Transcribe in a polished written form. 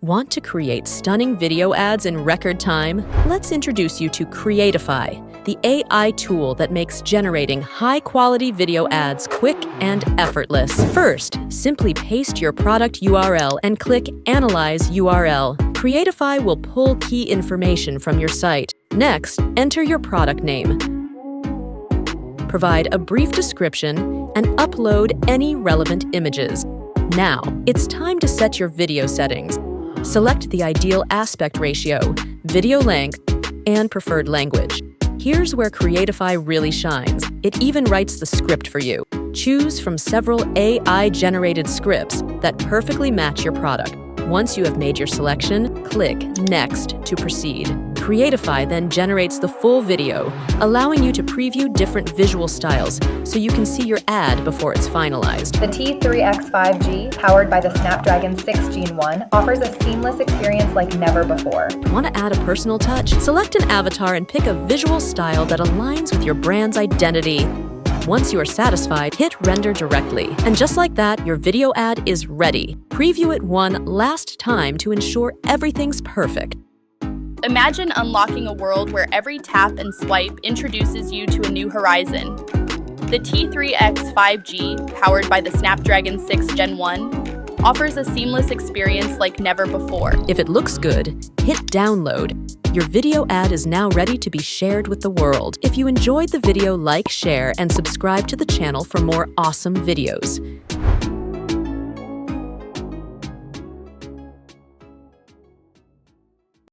Want to create stunning video ads in record time? Let's introduce you to Creatify, the AI tool that makes generating high-quality video ads quick and effortless. First, simply paste your product URL and click Analyze URL. Creatify will pull key information from your site. Next, enter your product name. Provide a brief description and upload any relevant images. Now, it's time to set your video settings. Select the ideal aspect ratio, video length, and preferred language. Here's where Creatify really shines. It even writes the script for you. Choose from several AI-generated scripts that perfectly match your product. Once you have made your selection, click Next to proceed. Creatify then generates the full video, allowing you to preview different visual styles so you can see your ad before it's finalized. The T3X 5G, powered by the Snapdragon 6 Gen 1, offers a seamless experience like never before. Want to add a personal touch? Select an avatar and pick a visual style that aligns with your brand's identity. Once you are satisfied, hit Render directly. And just like that, your video ad is ready. Preview it one last time to ensure everything's perfect. Imagine unlocking a world where every tap and swipe introduces you to a new horizon. The T3X 5G, powered by the Snapdragon 6 Gen 1, offers a seamless experience like never before. If it looks good, hit download. Your video ad is now ready to be shared with the world. If you enjoyed the video, like, share, and subscribe to the channel for more awesome videos.